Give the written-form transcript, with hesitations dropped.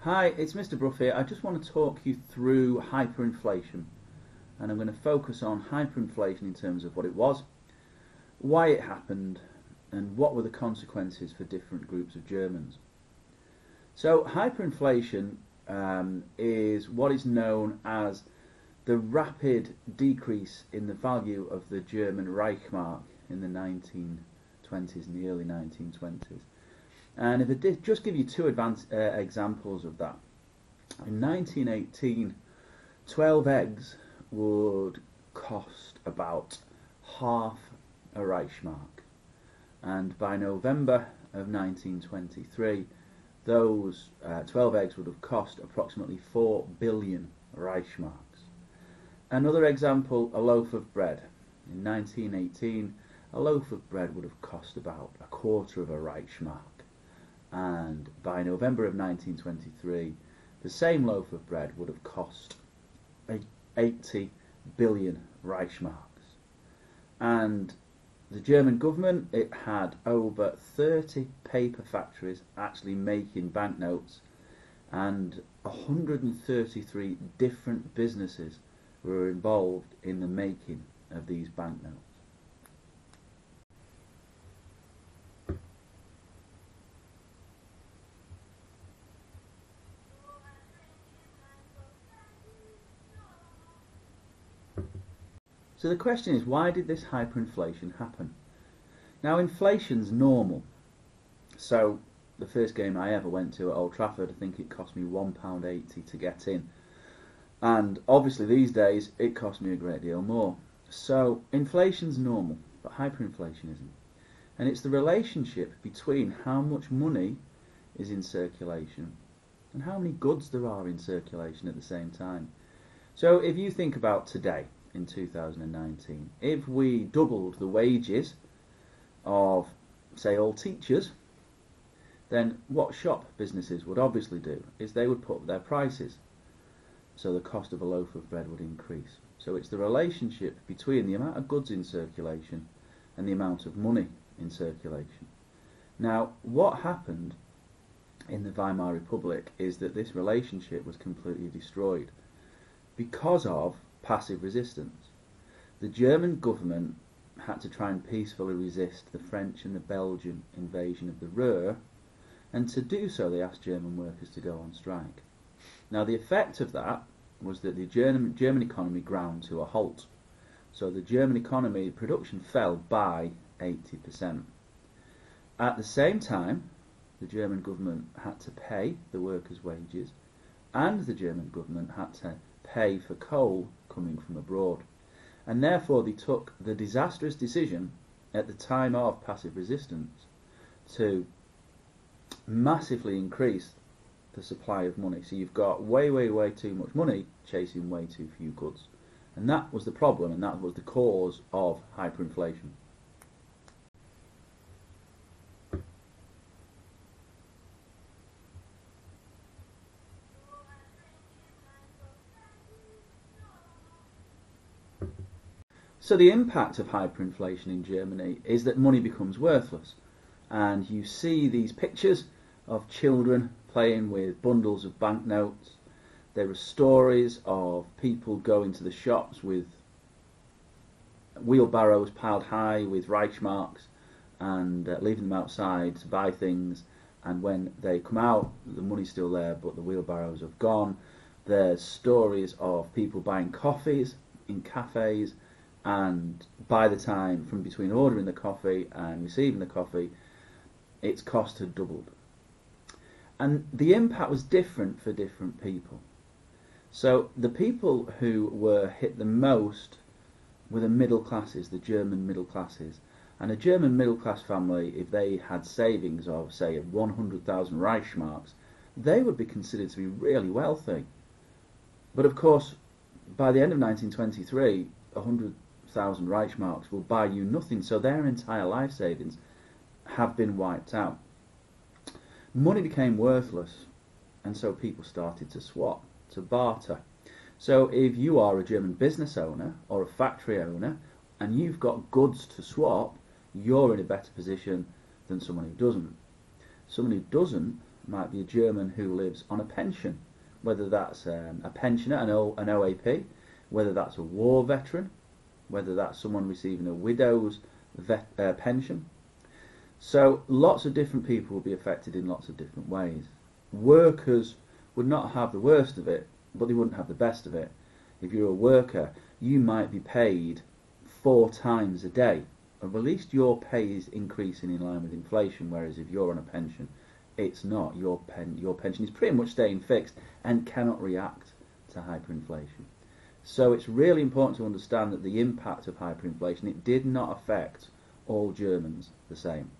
Hi, it's Mr. Brough here. I just want to talk you through hyperinflation, and I'm going to focus on hyperinflation in terms of what it was, why it happened, and what were the consequences for different groups of Germans. So hyperinflation is what is known as the rapid decrease in the value of the German Reichsmark in the 1920s and the early 1920s. And if I did just give you two examples of that. In 1918, 12 eggs would cost about half a Reichsmark. And by November of 1923, those 12 eggs would have cost approximately 4 billion Reichsmarks. Another example, a loaf of bread. In 1918, a loaf of bread would have cost about a quarter of a Reichsmark. And by November of 1923, the same loaf of bread would have cost 80 billion Reichsmarks. And the German government, it had over 30 paper factories actually making banknotes, and 133 different businesses were involved in the making of these banknotes. So the question is, why did this hyperinflation happen? Now, inflation's normal. So the first game I ever went to at Old Trafford, I think it cost me £1.80 to get in. And obviously these days it cost me a great deal more. So inflation's normal, but hyperinflation isn't. And it's the relationship between how much money is in circulation and how many goods there are in circulation at the same time. So if you think about today, in 2019, if we doubled the wages of, say, all teachers, then what shop businesses would obviously do is they would put up their prices, so the cost of a loaf of bread would increase. So it's the relationship between the amount of goods in circulation and the amount of money in circulation. Now, what happened in the Weimar Republic is that this relationship was completely destroyed because of passive resistance. The German government had to try and peacefully resist the French and the Belgian invasion of the Ruhr, and to do so they asked German workers to go on strike. Now the effect of that was that the German economy ground to a halt. So the German economy production fell by 80%. At the same time, the German government had to pay the workers' wages, and the German government had to pay for coal coming from abroad, and therefore they took the disastrous decision at the time of passive resistance to massively increase the supply of money. So you've got way too much money chasing way too few goods, and that was the problem, and that was the cause of hyperinflation. So the impact of hyperinflation in Germany is that money becomes worthless, and you see these pictures of children playing with bundles of banknotes. There are stories of people going to the shops with wheelbarrows piled high with Reichsmarks and leaving them outside to buy things, and when they come out the money's still there but the wheelbarrows have gone. There's stories of people buying coffees in cafes, and by the time from between ordering the coffee and receiving the coffee, its cost had doubled. And the impact was different for different people. So the people who were hit the most were the middle classes, the German middle classes. And a German middle class family, if they had savings of, say, 100,000 Reichsmarks, they would be considered to be really wealthy. But of course, by the end of 1923, 100,000 Reichsmarks will buy you nothing, so their entire life savings have been wiped out. Money became worthless, and so people started to swap, to barter. So if you are a German business owner or a factory owner and you've got goods to swap, you're in a better position than someone who doesn't. Someone who doesn't might be a German who lives on a pension, whether that's a pensioner, an OAP, whether that's a war veteran, whether that's someone receiving a widow's pension. So lots of different people will be affected in lots of different ways. Workers would not have the worst of it, but they wouldn't have the best of it. If you're a worker, you might be paid 4 times a day. At least your pay is increasing in line with inflation, whereas if you're on a pension, it's not. Your pension is pretty much staying fixed and cannot react to hyperinflation. So it's really important to understand that the impact of hyperinflation, it did not affect all Germans the same.